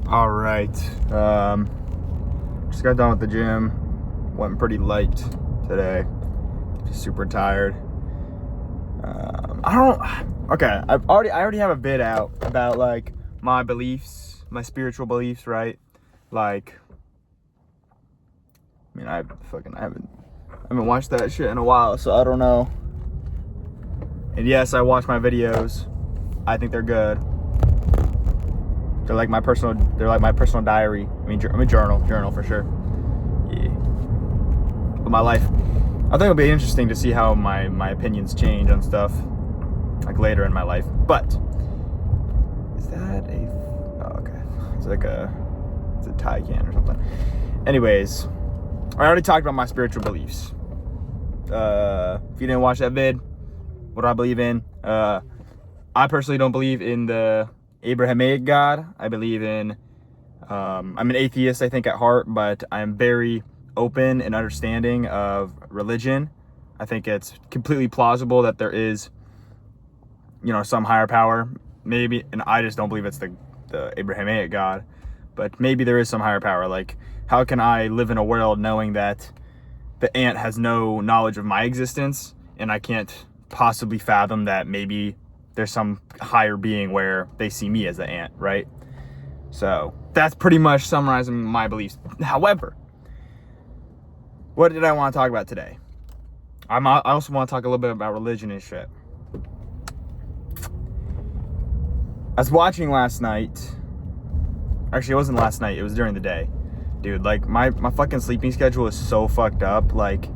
All right. Just got done with the gym. Went pretty light today. Just super tired. I already have a vid out about like my beliefs, my spiritual beliefs, right? Like, I mean, I haven't watched that shit in a while, so I don't know. And yes, I watch my videos. I think they're good. They're like my personal diary. I mean journal for sure. Yeah. But my life, I think it'll be interesting to see how my opinions change on stuff like later in my life. But is that okay. It's a Thai can or something. Anyways, I already talked about my spiritual beliefs. If you didn't watch that vid, what do I believe in? I personally don't believe in the Abrahamic God. I believe in, I'm an atheist, I think, at heart, but I'm very open and understanding of religion. I think it's completely plausible that there is, some higher power, maybe, and I just don't believe it's the Abrahamic God, but maybe there is some higher power. Like, how can I live in a world knowing that the ant has no knowledge of my existence, and I can't possibly fathom that maybe there's some higher being where they see me as the ant, right? So that's pretty much summarizing my beliefs. However, what did I want to talk about today? I also want to talk a little bit about religion and shit. I was watching last night. Actually, it wasn't last night. It was during the day. Dude, like, my fucking sleeping schedule is so fucked up. Like,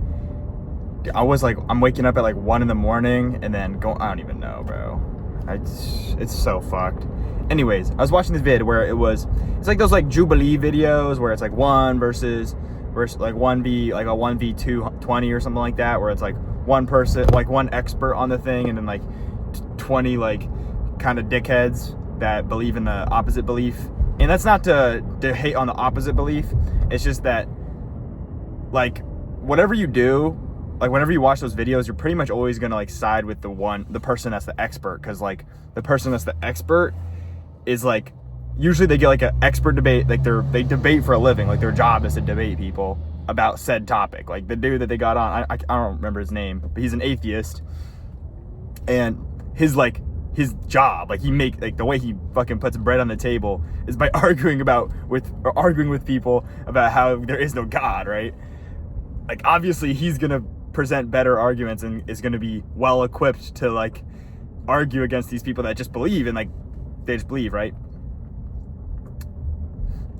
I'm waking up at like 1 a.m. and then I don't even know, bro. It's so fucked. Anyways, I was watching this vid where it's like those like Jubilee videos where it's like one versus like 1v, like a 1v220 or something like that, where it's like one person, like one expert on the thing, and then like 20 like kind of dickheads that believe in the opposite belief. And that's not to hate on the opposite belief. It's just that, like, whatever you do, like, whenever you watch those videos, you're pretty much always gonna like side with the person that's the expert, because like the person that's the expert is like, usually they get like an expert debate, like they debate for a living, like their job is to debate people about said topic. Like the dude that they got on, I don't remember his name, but he's an atheist, and his job, like, the way he fucking puts bread on the table is by arguing with people about how there is no God, right? Like, obviously he's gonna present better arguments and is going to be well equipped to like argue against these people that just believe, and like they just believe, right?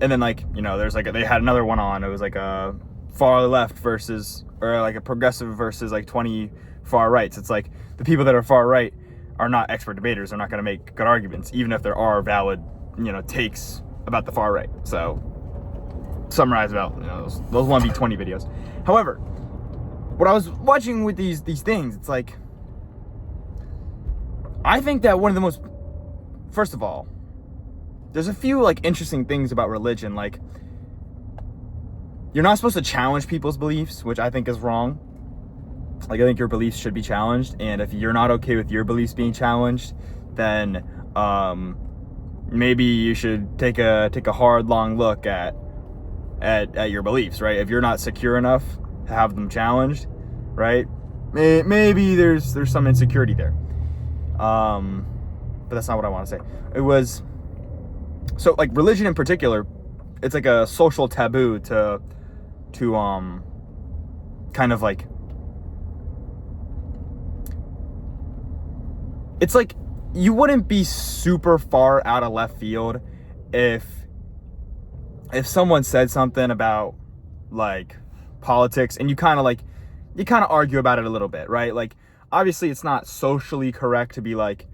And then like, there's like they had another one on. It was like a far left versus, or like a progressive versus like 20 far rights. It's like the people that are far right are not expert debaters. They're not going to make good arguments, even if there are valid takes about the far right. So summarize about those 1v20 videos. However, what I was watching with these things, it's like, I think that one of the first of all, there's a few like interesting things about religion. Like, you're not supposed to challenge people's beliefs, which I think is wrong. Like, I think your beliefs should be challenged, and if you're not okay with your beliefs being challenged, then maybe you should take a hard, long look at your beliefs, right? If you're not secure enough to have them challenged, right? Maybe there's some insecurity there. But that's not what I want to say. It was, so like religion in particular, it's like a social taboo to kind of like, it's like you wouldn't be super far out of left field if someone said something about like politics, and you kind of argue about it a little bit, right? Like, obviously it's not socially correct to be like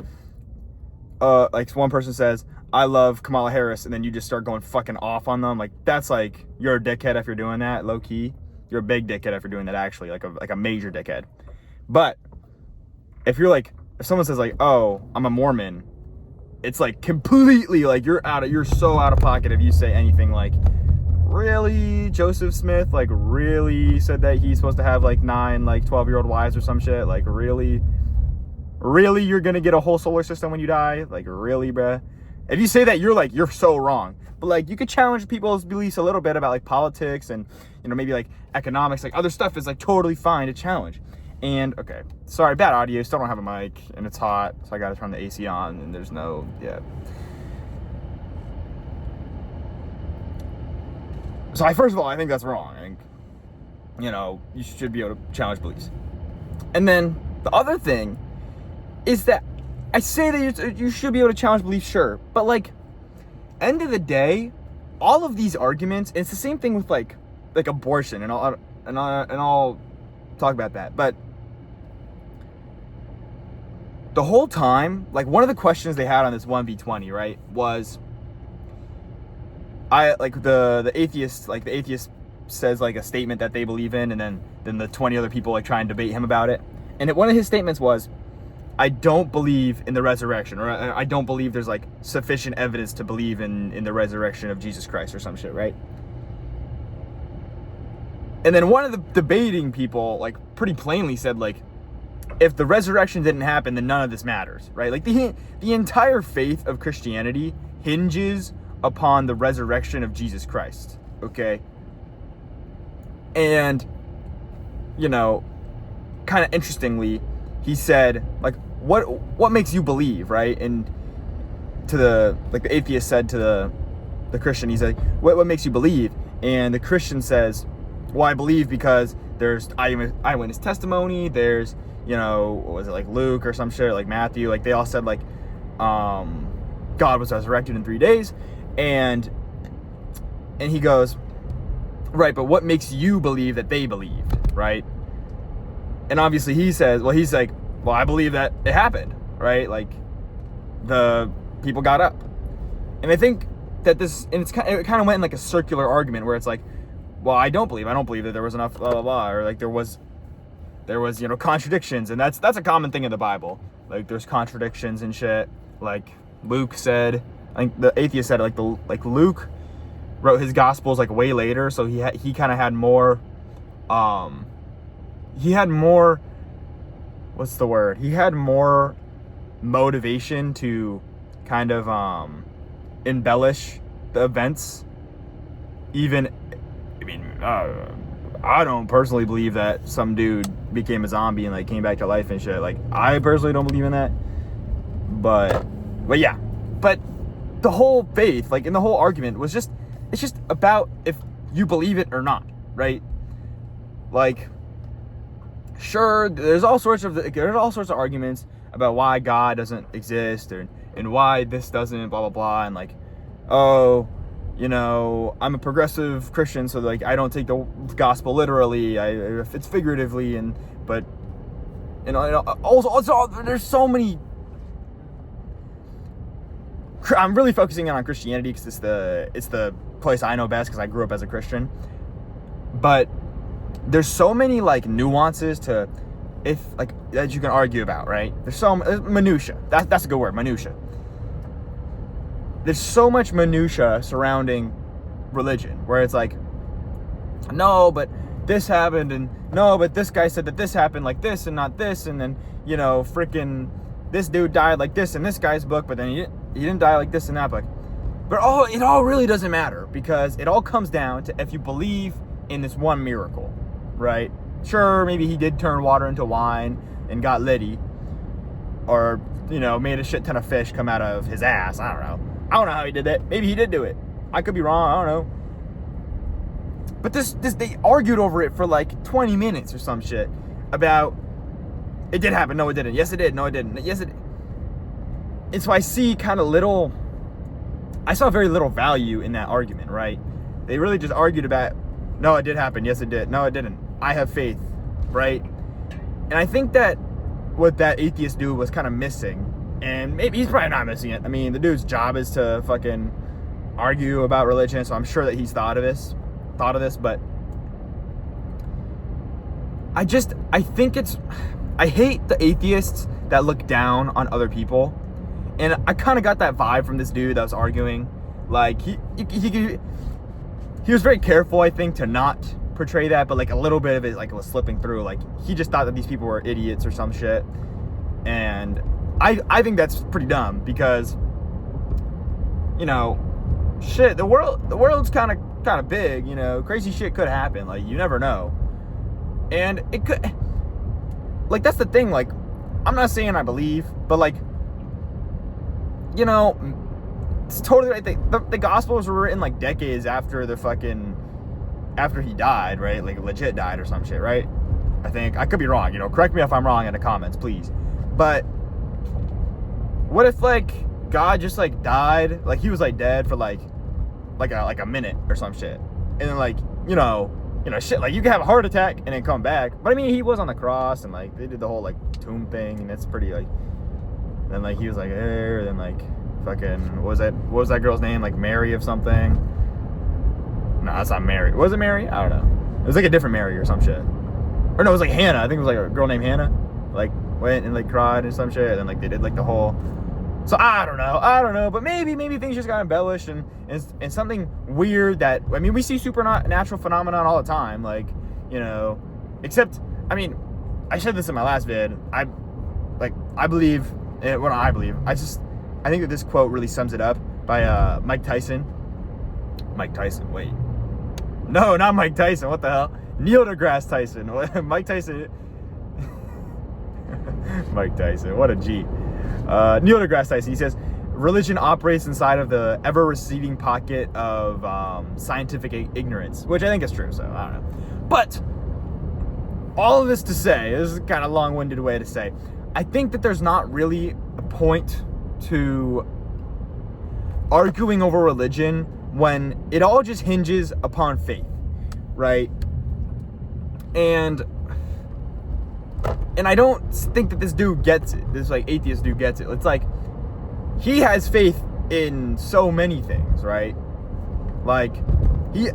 one person says, I love Kamala Harris, and then you just start going fucking off on them. Like, that's like, you're a dickhead if you're doing that, low key. You're a big dickhead if you're doing that, actually, like a major dickhead. But if someone says like, oh, I'm a Mormon, it's like completely like you're so out of pocket if you say anything like, really, Joseph Smith like really said that he's supposed to have like 9 like 12-year-old wives or some shit. Like, really you're gonna get a whole solar system when you die? Like, really, bruh? If you say that, you're so wrong. But like, you could challenge people's beliefs a little bit about like politics and, you know, maybe like economics, like other stuff is like totally fine to challenge. And okay, sorry, bad audio, still don't have a mic and it's hot, so I gotta turn the AC on and there's no, yeah. So first of all, I think that's wrong. I think, you know, you should be able to challenge beliefs. And then the other thing is that I say that you should be able to challenge beliefs, sure, but like, end of the day, all of these arguments, and it's the same thing with like abortion, and I'll talk about that. But the whole time, like one of the questions they had on this 1v20, right, was the atheist says like a statement that they believe in, and then the 20 other people like try and debate him about it. And one of his statements was, I don't believe in the resurrection, or I don't believe there's like sufficient evidence to believe in the resurrection of Jesus Christ or some shit, right? And then one of the debating people like pretty plainly said like, if the resurrection didn't happen, then none of this matters, right? Like the entire faith of Christianity hinges upon the resurrection of Jesus Christ, okay? And, you know, kind of interestingly, he said like, what makes you believe, right? And to the atheist said to the Christian, he's like, what makes you believe? And the Christian says, well, I believe because there's eyewitness testimony, there's, you know, what was it, like Luke or some shit, like Matthew, like they all said like God was resurrected in 3 days. And he goes, right, but what makes you believe that they believed, right? And obviously he says, he's like, well, I believe that it happened, right? Like the people got up. And I think that it kind of went in like a circular argument where it's like, well, I don't believe that there was enough blah blah blah, or like there was, you know, contradictions. And that's a common thing in the Bible. Like there's contradictions and shit. Like Luke said, I think the atheist said like Luke wrote his gospels like way later, so he kind of had more what's the word? He had more motivation to kind of embellish the events. Even, I mean, I don't personally believe that some dude became a zombie and like came back to life and shit. Like I personally don't believe in that. But yeah. But the whole faith, like in the whole argument was it's just about if you believe it or not, right? Like, sure, there's all sorts of arguments about why God doesn't exist and why this doesn't, blah blah blah, and like, oh, you know, I'm a progressive Christian, so like I don't take the gospel literally. If it's figuratively, but you know, also there's so many. I'm really focusing on Christianity because it's the place I know best because I grew up as a Christian. But there's so many like nuances to that you can argue about, right? There's minutia. That's a good word, minutia. There's so much minutia surrounding religion where it's like, no, but this happened, and no, but this guy said that this happened like this and not this, and then, you know, freaking this dude died like this in this guy's book, but then he didn't die like this in that book. But it all really doesn't matter because it all comes down to if you believe in this one miracle, right? Sure, maybe he did turn water into wine and got litty, or, you know, made a shit ton of fish come out of his ass. I don't know how he did that. Maybe he did do it. I could be wrong. I don't know. But they argued over it for like 20 minutes or some shit about it did happen. No, it didn't. Yes, it did. No, it didn't. Yes, it did. And so I saw very little value in that argument, right? They really just argued about, no, it did happen. Yes, it did. No, it didn't. I have faith, right? And I think that what that atheist dude was kind of missing, and maybe he's probably not missing it. I mean, the dude's job is to fucking argue about religion, so I'm sure that he's thought of this, but I hate the atheists that look down on other people. And I kind of got that vibe from this dude that was arguing. Like, he was very careful, I think, to not portray that, but like a little bit of it like was slipping through. Like, he just thought that these people were idiots or some shit. And I think that's pretty dumb because you know, shit, the world's kind of big, you know, crazy shit could happen, like, you never know. And it could, like, that's the thing, like, I'm not saying I believe, but, like, you know, it's totally right. The Gospels were written, like, decades after after he died, right? Like, legit died or some shit, right? I think. I could be wrong, you know, correct me if I'm wrong in the comments, please. But what if, like, God just, like, died, like, he was, like, dead for, like a minute or some shit, and then, like, you know, shit, like, you can have a heart attack and then come back. But I mean, he was on the cross, and, like, they did the whole, like, tomb thing, and it's pretty, like, then, like, he was like, hey, then, like, fucking, what was that girl's name, like, Mary of something? No, that's not Mary. Was it Mary? I don't know. It was like a different Mary or some shit. Or no, it was like Hannah. I think it was like a girl named Hannah, like, went and, like, cried and some shit, and then, like, they did, like, the whole. So I don't know, but maybe things just got embellished, and something weird that, I mean, we see supernatural phenomenon all the time, like, you know, except, I mean, I said this in my last vid, I believe, well, not I believe, I think that this quote really sums it up, by Mike Tyson, wait, no, not Mike Tyson, what the hell, Neil deGrasse Tyson, Mike Tyson, what a G. Neil deGrasse Tyson, he says, religion operates inside of the ever-receding pocket of scientific ignorance, which I think is true, so I don't know. But all of this to say, this is kind of long-winded way to say, I think that there's not really a point to arguing over religion when it all just hinges upon faith, right? And I don't think that this dude gets it. This, like, atheist dude gets it. It's like, he has faith in so many things, right? Like,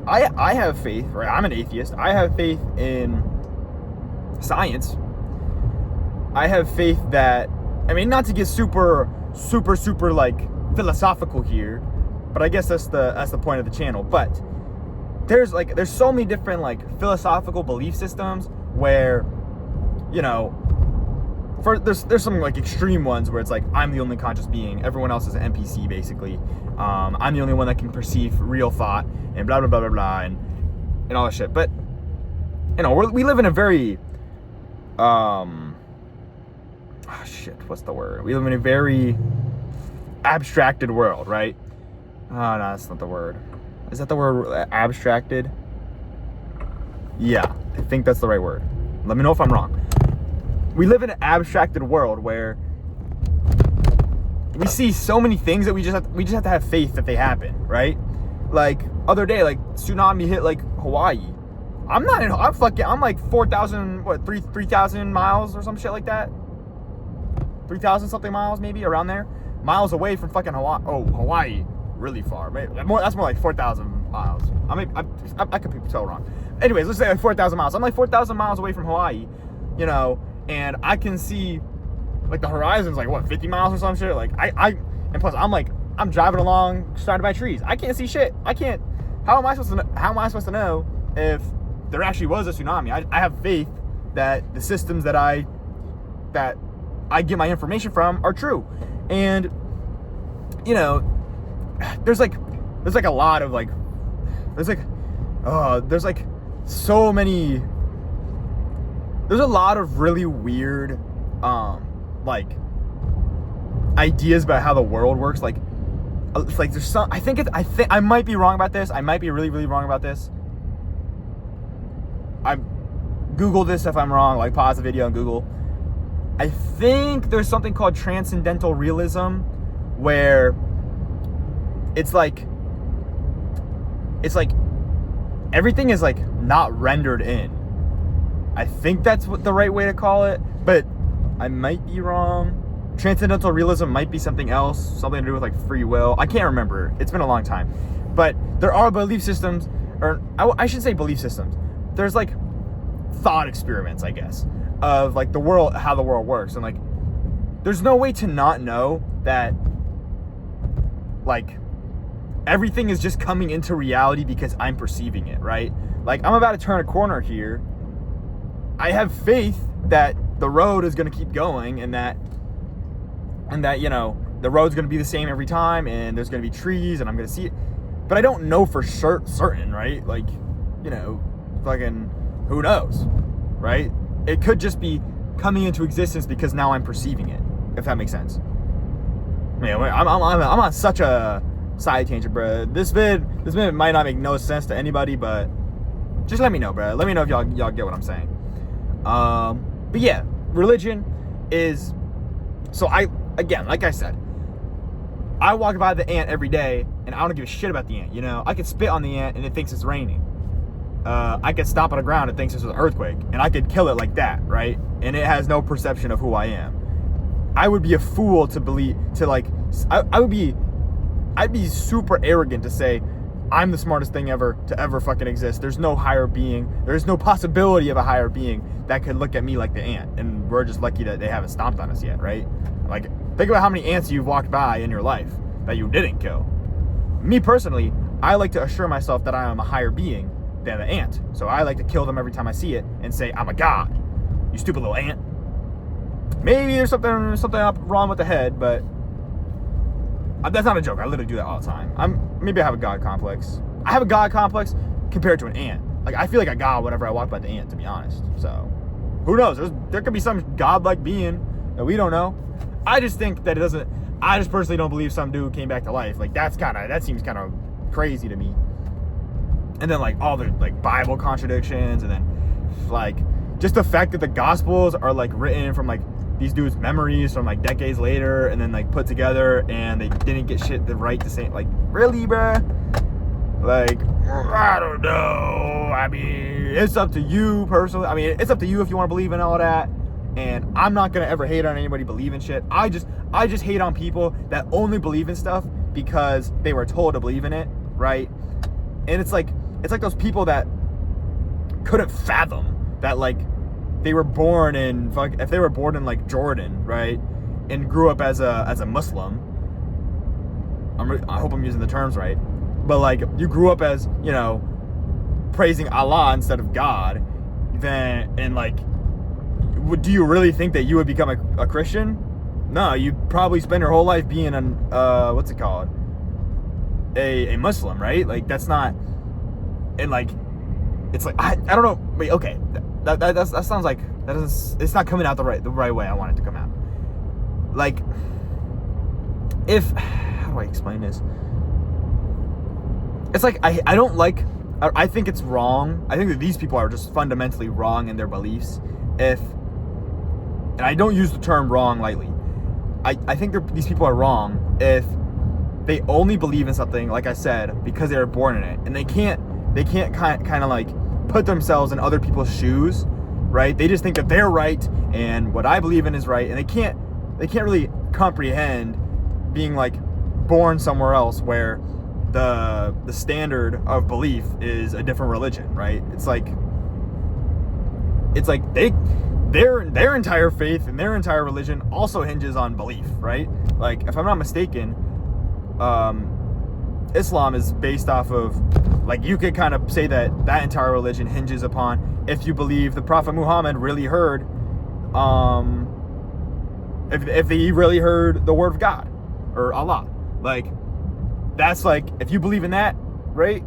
I have faith, right? I'm an atheist. I have faith in science. I have faith that, I mean, not to get super, like, philosophical here, but I guess that's the point of the channel. But there's so many different, like, philosophical belief systems where, you know, there's some, like, extreme ones where it's like, I'm the only conscious being, everyone else is an NPC, basically. I'm the only one that can perceive real thought, and blah blah blah blah blah, and all that shit. But, you know, we live in a very what's the word? We live in a very abstracted world, right? Oh, no, that's not the word. Is that the word, abstracted? Yeah, I think that's the right word. Let me know if I'm wrong. We live in an abstracted world where we see so many things that we just have to have faith that they happen, right? Like, other day, like, tsunami hit, like, Hawaii. I'm like 3,000 miles or some shit like that. 3,000 something miles, maybe, around there. Miles away from fucking Hawaii. Oh, Hawaii, really far. Maybe that's more like 4,000 miles. I could be totally wrong. Anyways, let's say like 4,000 miles. I'm like 4,000 miles away from Hawaii, you know, and I can see, like, the horizon's like, what, 50 miles or some shit? Like, and plus I'm driving along surrounded by trees. I can't see shit. How am I supposed to know if there actually was a tsunami? I have faith that the systems that I get my information from are true. And, you know, there's like a lot of, like, there's a lot of really weird, like, ideas about how the world works. Like, it's like there's some, I think I might be wrong about this. I might be really, really wrong about this. Google this if I'm wrong, like, pause the video and Google. I think there's something called transcendental realism, where it's like everything is, like, not rendered in. I think that's what the right way to call it, but I might be wrong. Transcendental realism might be something else, something to do with, like, free will. I can't remember. It's been a long time. But there are belief systems, or I should say belief systems. There's, like, thought experiments, I guess, of, like, the world, how the world works. And, like, there's no way to not know that, like, everything is just coming into reality because I'm perceiving it, right? Like, I'm about to turn a corner here. I have faith that the road is going to keep going, and that, you know, the road's gonna be the same every time, and there's gonna be trees, and I'm gonna see it. But I don't know for certain, right? Like, you know, fucking, who knows, right? It could just be coming into existence because now I'm perceiving it, if that makes sense. Anyway, I'm on such a side tangent, bro. This vid might not make no sense to anybody, but just let me know, bro. Let me know if y'all get what I'm saying. But yeah, religion is, so again, like I said, I walk by the ant every day, and I don't give a shit about the ant, you know? I could spit on the ant, and it thinks it's raining. I could stomp on the ground, and it thinks it's an earthquake, and I could kill it like that, right? And it has no perception of who I am. I would be a fool to believe, to like, I'd be super arrogant to say, I'm the smartest thing ever to ever fucking exist. There's no higher being. There's no possibility of a higher being that could look at me like the ant. And we're just lucky that they haven't stomped on us yet, right? Like, think about how many ants you've walked by in your life that you didn't kill. Me personally, I like to assure myself that I am a higher being than the ant. So I like to kill them every time I see it and say, I'm a god. You stupid little ant. Maybe there's something up wrong with the head, but that's not a joke. I literally do that all the time. Maybe I have a god complex. I have a god complex compared to an ant. Like, I feel like a god whenever I walk by the ant, to be honest. So, who knows? There could be some godlike being that we don't know. I just think that it doesn't. I just personally don't believe some dude came back to life. Like, that seems kind of crazy to me. And then, like, all the like Bible contradictions, and then like just the fact that the Gospels are like written from like these dudes' memories from like decades later, and then like put together, and they didn't get shit the right to say. Like, really, bruh? Like, I don't know. I mean, it's up to you personally. I mean, it's up to you if you want to believe in all that. And I'm not gonna ever hate on anybody believing shit. I just hate on people that only believe in stuff because they were told to believe in it, right? And it's like those people that couldn't fathom that, like, they were born in if they were born in like Jordan, right, and grew up as a Muslim. I hope I'm using the terms right, but like, you grew up as, you know, praising Allah instead of God, then, and like, do you really think that you would become a Christian? No, you'd probably spend your whole life being what's it called? A Muslim, right? Like, that's not, and like, it's like, I don't know. Wait, okay, that sounds like that doesn't. It's not coming out the right way I want it to come out. Like, how do I explain this? It's like, I don't like. I think it's wrong. I think that these people are just fundamentally wrong in their beliefs. And I don't use the term wrong lightly. I think these people are wrong if they only believe in something, like I said, because they were born in it, and they can't kind of like put themselves in other people's shoes, right? They just think that they're right and what I believe in is right, and they can't really comprehend being like born somewhere else where the standard of belief is a different religion, right? It's like their entire faith and their entire religion also hinges on belief, right? Like, if I'm not mistaken, Islam is based off of, like, you could kind of say that entire religion hinges upon if you believe the Prophet Muhammad really heard, if he really heard the word of God or Allah. Like, that's like, if you believe in that, right,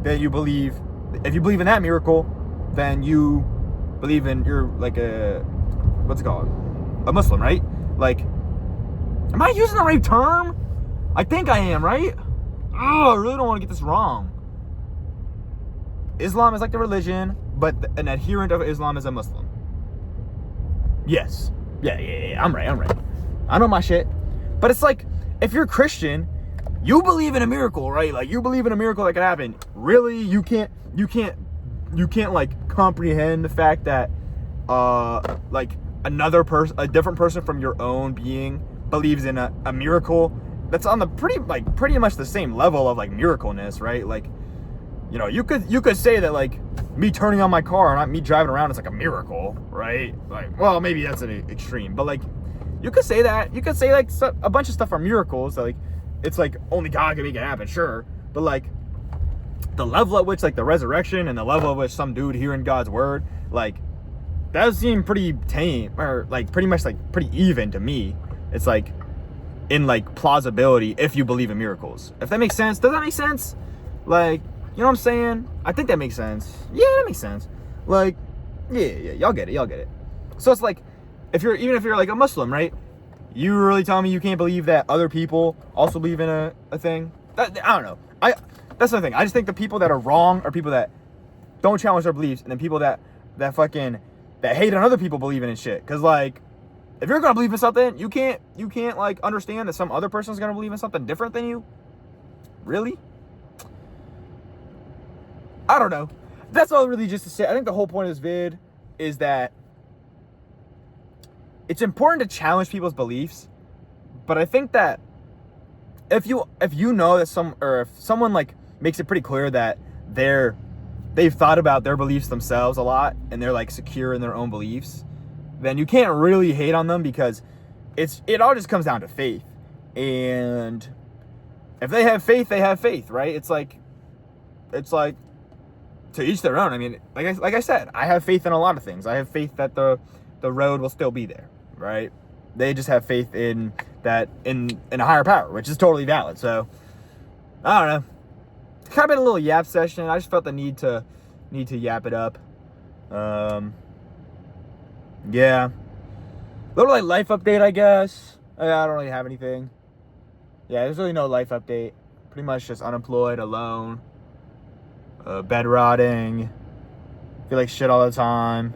then if you believe in that miracle, then you believe in, you're like a Muslim, right? Like, am I using the right term? I think I am, right? Oh, I really don't want to get this wrong. Islam is like the religion, but an adherent of Islam is a Muslim. Yes. Yeah. I'm right. I know my shit. But it's like, if you're Christian, you believe in a miracle, right? Like, you believe in a miracle that could happen. Really? You can't like comprehend the fact that like a different person from your own being believes in a miracle that's on the pretty much the same level of like miracleness, right? Like, you know, you could say that like me turning on my car, not me driving around, is like a miracle, right? Like, well, maybe that's an extreme, but like, you could say that. You could say like a bunch of stuff are miracles. So, like, it's like only God can make it happen, sure, but like, the level at which like the resurrection and the level at which some dude hearing God's word, like, that seemed pretty tame, or like pretty much like pretty even to me. It's like, in like plausibility if you believe in miracles. If that makes sense. Does that make sense? Like, you know what I'm saying? I think that makes sense. Yeah, that makes sense. Like, yeah, y'all get it. So it's like, even if you're like a Muslim, right? You really tell me you can't believe that other people also believe in a thing? I don't know. That's the thing. I just think the people that are wrong are people that don't challenge their beliefs, and then people that hate on other people believing in shit. Cause like, if you're gonna believe in something, you can't like understand that some other person's gonna believe in something different than you. Really? I don't know. That's all really just to say. I think the whole point of this vid is that it's important to challenge people's beliefs, but I think that if you know that if someone like makes it pretty clear that they've thought about their beliefs themselves a lot and they're like secure in their own beliefs, then you can't really hate on them, because it all just comes down to faith. And if they have faith, they have faith, right? It's like to each their own. I mean, like I said, I have faith in a lot of things. I have faith that the road will still be there, right? They just have faith in that in a higher power, which is totally valid. So I don't know. It's kind of been a little yap session. I just felt the need to yap it up. Yeah. Little like life update, I guess. I don't really have anything. Yeah, there's really no life update. Pretty much just unemployed, alone, bed rotting, feel like shit all the time.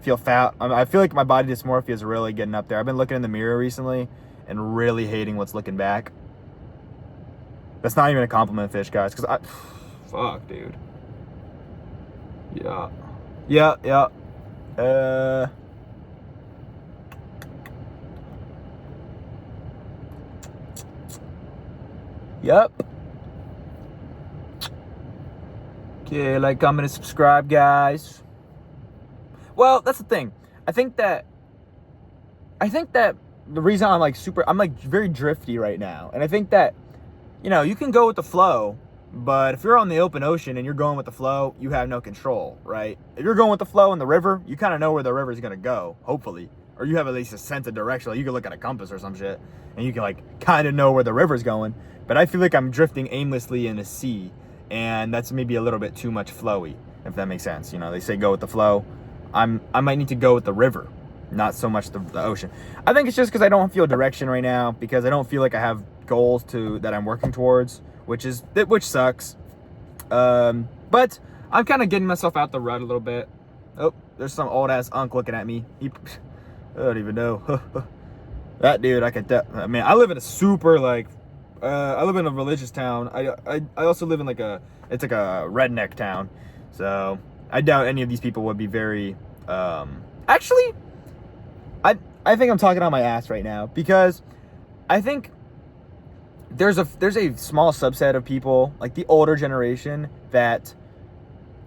Feel fat. I feel like my body dysmorphia is really getting up there. I've been looking in the mirror recently and really hating what's looking back. That's not even a compliment, fish guys, because fuck, dude. Yeah. Yep. Okay, like, comment, and subscribe, guys. Well, that's the thing. I think that the reason I'm like very drifty right now, and I think that, you know, you can go with the flow, but if you're on the open ocean and you're going with the flow, you have no control, right? If you're going with the flow in the river, you kind of know where the river is going to go, hopefully. Or you have at least a sense of direction. Like, you can look at a compass or some shit, and you can, like, kind of know where the river's going. But I feel like I'm drifting aimlessly in the sea, and that's maybe a little bit too much flowy, if that makes sense. You know, they say go with the flow. I might need to go with the river, not so much the ocean. I think it's just because I don't feel direction right now, because I don't feel like I have goals that I'm working towards, which sucks. But I'm kind of getting myself out the rut a little bit. Oh, there's some old ass unk looking at me. I don't even know. That dude, I mean, I live in a super like, I live in a religious town. I also live in it's like a redneck town. So I doubt any of these people would be very, actually, I think I'm talking on my ass right now, because I think there's a small subset of people, like the older generation, that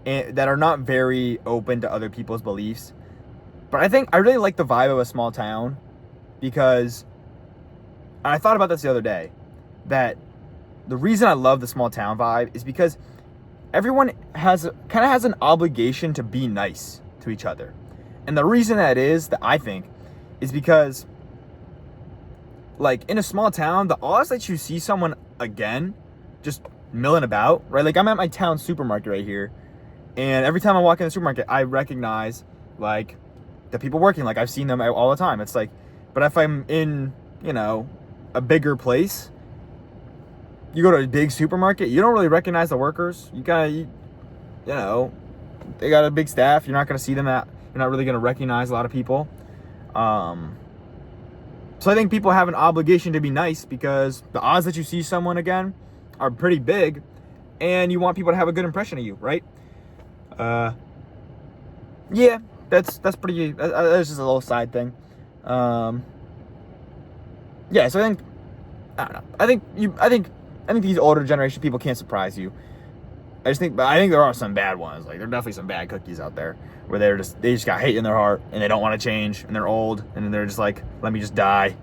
are not very open to other people's beliefs. But I think I really like the vibe of a small town, because I thought about this the other day, that the reason I love the small town vibe is because everyone kind of has an obligation to be nice to each other. And the reason that I think is because, like, in a small town, the odds that you see someone again just milling about, right? Like, I'm at my town supermarket right here, and every time I walk in the supermarket, I recognize, like, the people working. Like, I've seen them all the time. It's like, but if I'm in, you know, a bigger place, you go to a big supermarket, you don't really recognize the workers. You know, they got a big staff. You're not going to see them you're not really going to recognize a lot of people. So I think people have an obligation to be nice, because the odds that you see someone again are pretty big, and you want people to have a good impression of you, right? Yeah, that's pretty. That's just a little side thing. Yeah, so I don't know. I think these older generation people can't surprise you. I think there are some bad ones. Like, there are definitely some bad cookies out there where they just got hate in their heart, and they don't want to change, and they're old, and they're just like, let me just die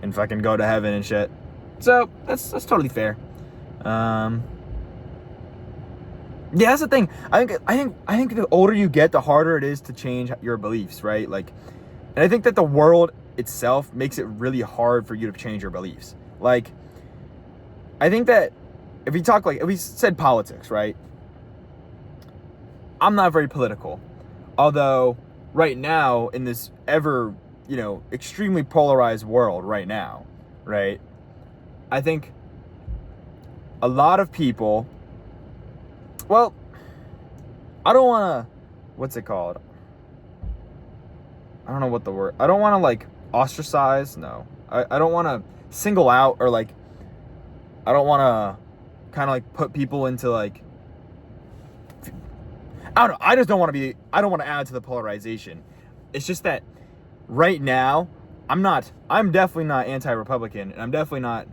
and fucking go to heaven and shit. So that's totally fair. Yeah, that's the thing. I think the older you get, the harder it is to change your beliefs, right? Like, and I think that the world itself makes it really hard for you to change your beliefs. Like, I think that if we said politics, right? I'm not very political. Although right now in this ever, extremely polarized world right now, right? I think a lot of people, well, I don't want to, what's it called? I don't know what the word, I don't want to like ostracize. No, I don't want to single out, or like, I don't want to kind of like put people into like, I don't know. I don't want to add to the polarization. It's just that right now, I'm definitely not anti-Republican, and I'm definitely not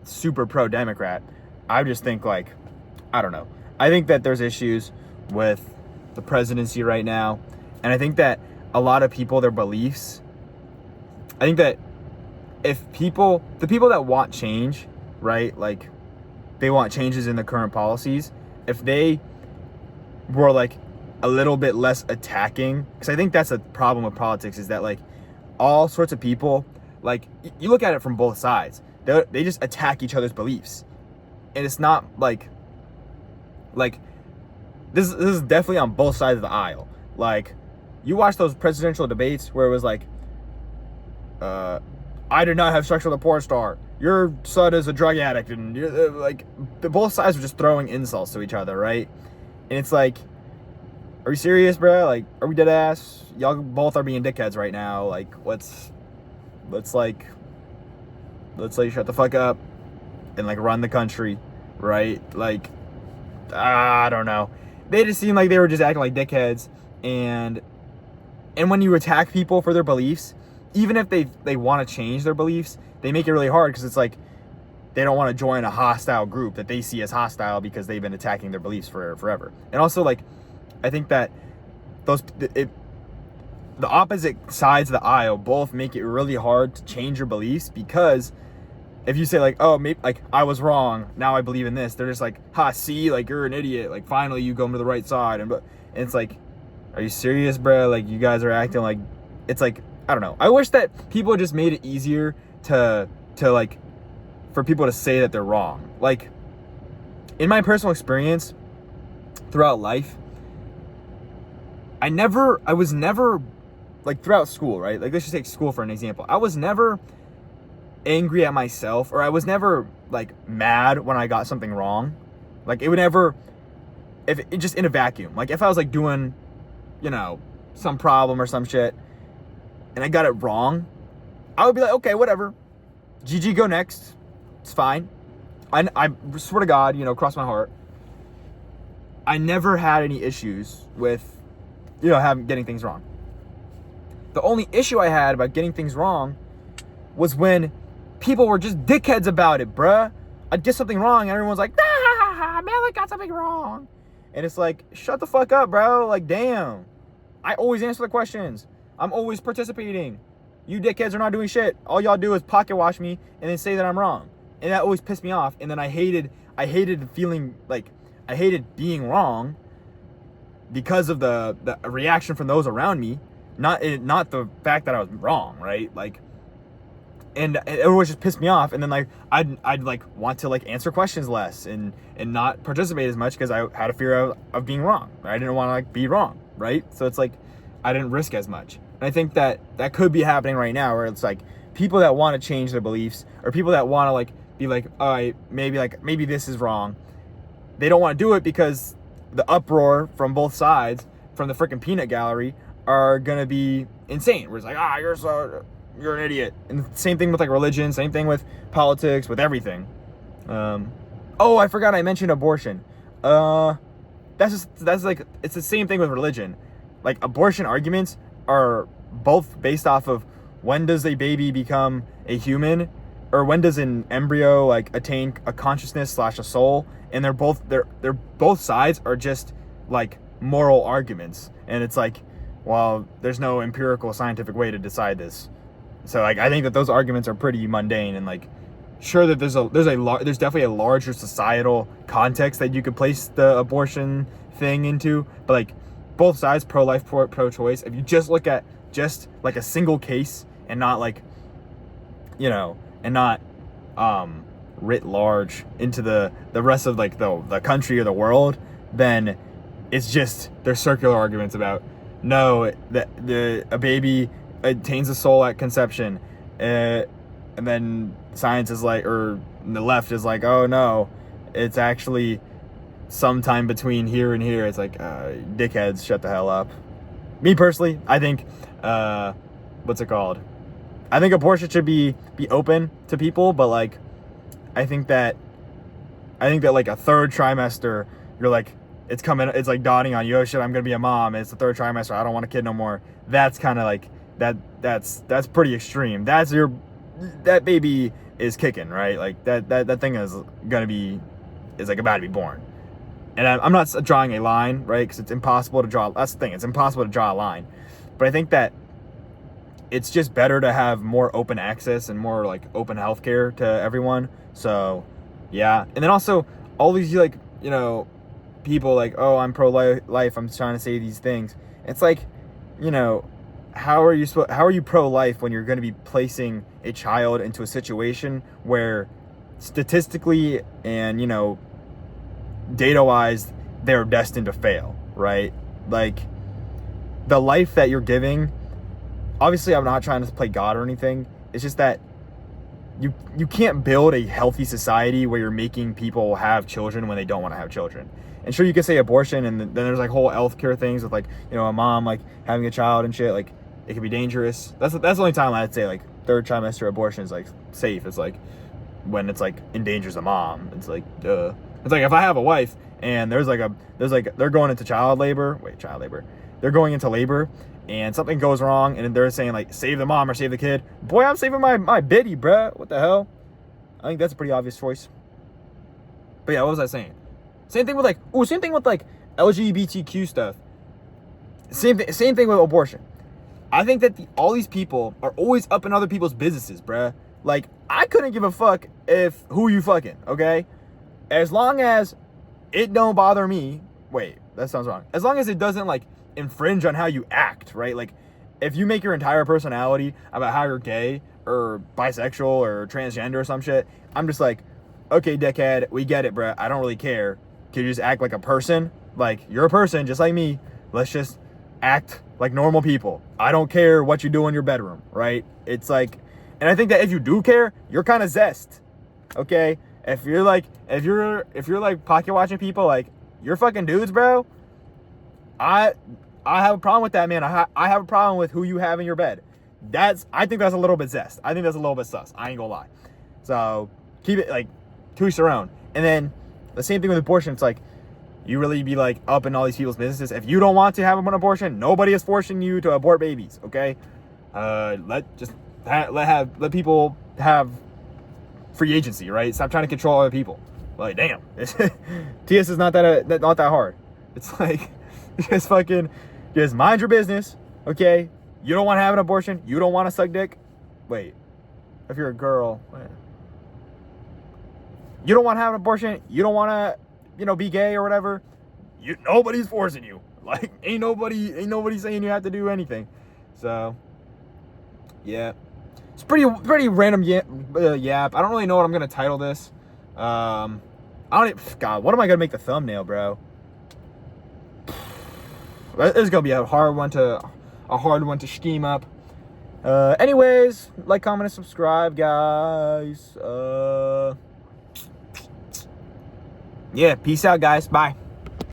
super pro-Democrat. I just think like, I don't know. I think that there's issues with the presidency right now. And I think that a lot of people, their beliefs, I think that the people that want change, right? Like, they want changes in the current policies. If they were like a little bit less attacking, because I think that's a problem with politics, is that like all sorts of people, like you look at it from both sides, they just attack each other's beliefs, and it's not like this is definitely on both sides of the aisle. Like, you watch those presidential debates where it was like, I did not have sex with a porn star, your son is a drug addict, and you're like, both sides were just throwing insults to each other, right? And it's like, are you serious, bro? Like, are we dead ass? Y'all both are being dickheads right now. Like, let's shut the fuck up and like run the country, right? Like, I don't know. They just seem like they were just acting like dickheads, and when you attack people for their beliefs, even if they want to change their beliefs, they make it really hard, because it's like they don't want to join a hostile group that they see as hostile because they've been attacking their beliefs forever. And also, like, I think that the opposite sides of the aisle both make it really hard to change your beliefs, because if you say like, oh, maybe like I was wrong, now I believe in this, they're just like, see, like, you're an idiot, like finally you go to the right side, and it's like, are you serious, bro? Like, you guys are acting like, it's like, I don't know. I wish that people just made it easier to like, for people to say that they're wrong. Like, in my personal experience throughout life, I was never, like, throughout school, right? Like, let's just take school for an example. I was never angry at myself, or I was never, like, mad when I got something wrong. Like, it would never, just in a vacuum. Like, if I was, like, doing, some problem or some shit, and I got it wrong, I would be like, okay, whatever. GG, go next. It's fine. I swear to God, cross my heart, I never had any issues with, getting things wrong. The only issue I had about getting things wrong was when people were just dickheads about it, bruh. I did something wrong, and everyone's like, Malik got something wrong. And it's like, shut the fuck up, bro. Like, damn. I always answer the questions. I'm always participating. You dickheads are not doing shit. All y'all do is pocket watch me and then say that I'm wrong. And that always pissed me off. And then I hated feeling like, I hated being wrong because of the reaction from those around me. Not the fact that I was wrong, right? Like, and it always just pissed me off. And then like, I'd like want to like answer questions less and not participate as much because I had a fear of being wrong. Right? I didn't want to like be wrong, right? So it's like, I didn't risk as much. And I think that could be happening right now, where it's like people that want to change their beliefs, or people that want to like be like, all right, maybe this is wrong. They don't want to do it because the uproar from both sides, from the freaking peanut gallery, are gonna be insane. Where it's like, you're an idiot. And the same thing with like religion, same thing with politics, with everything. I forgot I mentioned abortion. That's like, it's the same thing with religion. Like, abortion arguments are both based off of when does a baby become a human, or when does an embryo like attain a consciousness / a soul, and they're both sides are just like moral arguments. And it's like, well, there's no empirical scientific way to decide this. So like, I think that those arguments are pretty mundane, and like, sure that there's definitely a larger societal context that you could place the abortion thing into, but like, both sides, pro-life, pro-choice, if you just look at just like a single case and not like, you know, and not writ large into the rest of like the country or the world, then it's just there's circular arguments about no, a baby attains a soul at conception, and then science is like, or the left is like, oh no, it's actually sometime between here and here. It's like, dickheads, shut the hell up. Me personally, I think, what's it called? I think abortion should be open to people, but like, I think that like a third trimester, you're like, it's like dawning on you, oh shit, I'm gonna be a mom. It's the third trimester, I don't want a kid no more. That's kind of like, that's pretty extreme. That baby is kicking, right? Like that thing is like about to be born. And I'm not drawing a line, right? Because it's impossible to draw. That's the thing. It's impossible to draw a line. But I think that it's just better to have more open access and more like open healthcare to everyone. So, yeah. And then also all these like, you know, people like, oh, I'm pro-life. I'm trying to say these things. It's like, you know, how are you pro-life when you're going to be placing a child into a situation where statistically and, you know, data-wise, they're destined to fail, right? Like, the life that you're giving, obviously I'm not trying to play God or anything. It's just that you can't build a healthy society where you're making people have children when they don't want to have children. And sure, you could say abortion, and then there's like whole healthcare things with like, you know, a mom like having a child and shit, like it can be dangerous. That's the only time I'd say like third trimester abortion is like safe. It's like when it's like endangers a mom. It's like, duh. It's like if I have a wife and there's like they're going into they're going into labor and something goes wrong and they're saying like save the mom or save the kid. Boy, I'm saving my biddy, bruh. What the hell? I think that's a pretty obvious choice. But yeah, what was I saying? Same thing with like LGBTQ stuff. Same thing with abortion. I think that all these people are always up in other people's businesses, bruh. Like, I couldn't give a fuck if who you fucking, okay? As long as it don't bother me. Wait, that sounds wrong. As long as it doesn't like infringe on how you act, right? Like, if you make your entire personality about how you're gay or bisexual or transgender or some shit, I'm just like, okay, dickhead, we get it, bruh. I don't really care. Can you just act like a person? Like, you're a person just like me. Let's just act like normal people. I don't care what you do in your bedroom, right? It's like, and I think that if you do care, you're kind of zest, okay? If you're like pocket watching people, like, you're fucking dudes, bro. I have a problem with that, man. I have a problem with who you have in your bed. I think that's a little bit zest. I think that's a little bit sus. I ain't gonna lie. So keep it like to each their own. And then the same thing with abortion. It's like, you really be like up in all these people's businesses. If you don't want to have an abortion, nobody is forcing you to abort babies. Okay, let people have free agency, right? Stop trying to control other people. Like, damn, TS is not that hard. It's like, just mind your business, okay? You don't want to have an abortion. You don't want to suck dick. Wait, if you're a girl, you don't want to have an abortion. You don't want to, be gay or whatever. Nobody's forcing you. Like, ain't nobody saying you have to do anything. So, yeah. It's pretty random yap. I don't really know what I'm gonna title this. God, what am I gonna make the thumbnail, bro? This is gonna be a hard one to scheme up. Anyways, like, comment, and subscribe, guys. Yeah, peace out, guys. Bye.